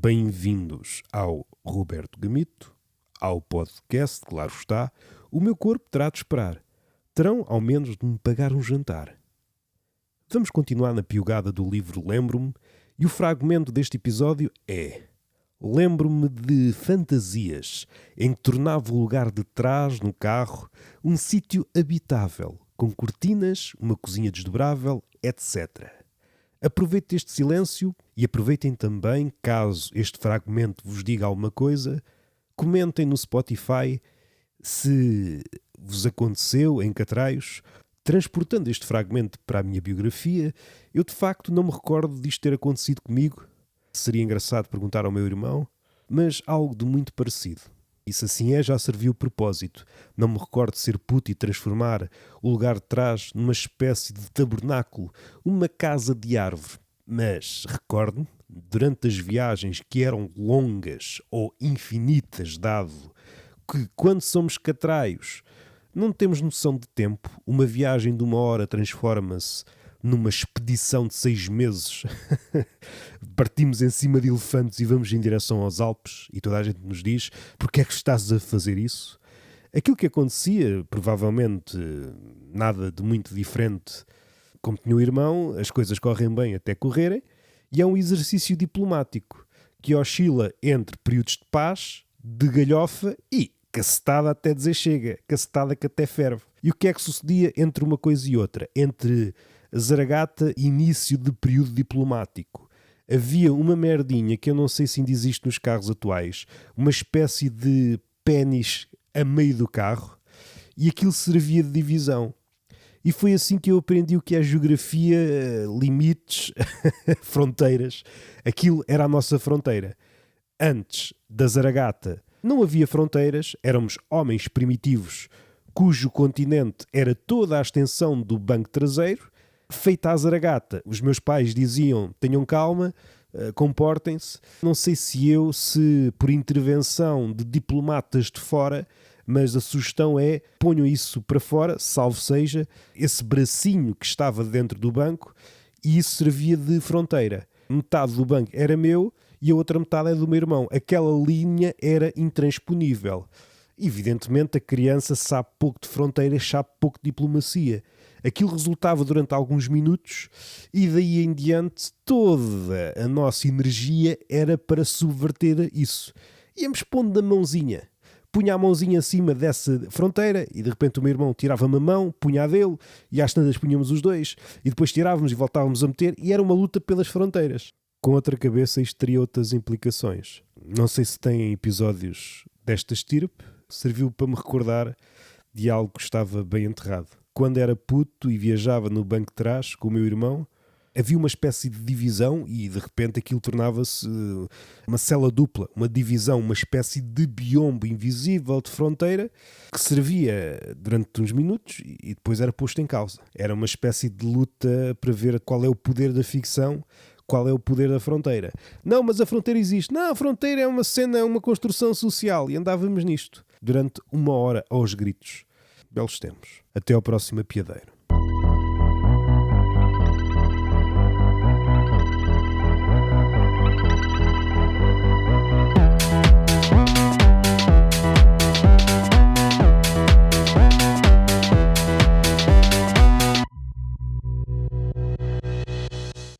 Bem-vindos ao Roberto Gamito, ao podcast, claro está. O meu corpo terá de esperar. Terão ao menos de me pagar um jantar. Vamos continuar na piugada do livro Lembro-me, e o fragmento deste episódio é: lembro-me de fantasias em que tornava o lugar de trás, no carro, um sítio habitável, com cortinas, uma cozinha desdobrável, etc. Aproveitem este silêncio e aproveitem também, caso este fragmento vos diga alguma coisa, comentem no Spotify se vos aconteceu em Catraios. Transportando este fragmento para a minha biografia, eu de facto não me recordo disto ter acontecido comigo. Seria engraçado perguntar ao meu irmão, mas algo de muito parecido. E se assim é, já serviu o propósito. Não me recordo de ser puto e transformar o lugar de trás numa espécie de tabernáculo, uma casa de árvore. Mas recordo-me, durante as viagens que eram longas ou infinitas, dado que quando somos catraios não temos noção de tempo, uma viagem de 1 hora transforma-se numa expedição de 6 meses. Partimos em cima de elefantes e vamos em direção aos Alpes e toda a gente nos diz: porque é que estás a fazer isso? Aquilo que acontecia, provavelmente nada de muito diferente. Como tinha o irmão, as coisas correm bem até correrem, e é um exercício diplomático que oscila entre períodos de paz, de galhofa e cacetada até dizer chega, cacetada que até ferve. E o que é que sucedia entre uma coisa e outra? Entre Zaragata e início de período diplomático, havia uma merdinha que eu não sei se ainda existe nos carros atuais, uma espécie de pénis a meio do carro, e aquilo servia de divisão. E foi assim que eu aprendi o que é geografia, limites, fronteiras. Aquilo era a nossa fronteira. Antes da Zaragata não havia fronteiras, éramos homens primitivos cujo continente era toda a extensão do banco traseiro. Feita a Zaragata, os meus pais diziam: tenham calma, comportem-se. Não sei se por intervenção de diplomatas de fora, mas a sugestão é: ponham isso para fora, salvo seja, esse bracinho que estava dentro do banco, e isso servia de fronteira. Metade do banco era meu e a outra metade é do meu irmão. Aquela linha era intransponível. Evidentemente a criança sabe pouco de fronteiras, sabe pouco de diplomacia. Aquilo resultava durante alguns minutos e daí em diante toda a nossa energia era para subverter isso. Íamos pondo a mãozinha. Punha a mãozinha acima dessa fronteira e de repente o meu irmão tirava-me a mão, punha a dele e às tantas punhamos os dois e depois tirávamos e voltávamos a meter e era uma luta pelas fronteiras. Com outra cabeça isto teria outras implicações. Não sei se têm episódios desta estirpe, serviu para me recordar de algo que estava bem enterrado. Quando era puto e viajava no banco de trás com o meu irmão, havia uma espécie de divisão e de repente aquilo tornava-se uma cela dupla, uma divisão, uma espécie de biombo invisível de fronteira que servia durante uns minutos e depois era posto em causa. Era uma espécie de luta para ver qual é o poder da ficção, qual é o poder da fronteira. Não, mas a fronteira existe. Não, a fronteira é uma cena, é uma construção social. E andávamos nisto durante 1 hora aos gritos. Belos tempos. Até ao próximo apiadeiro.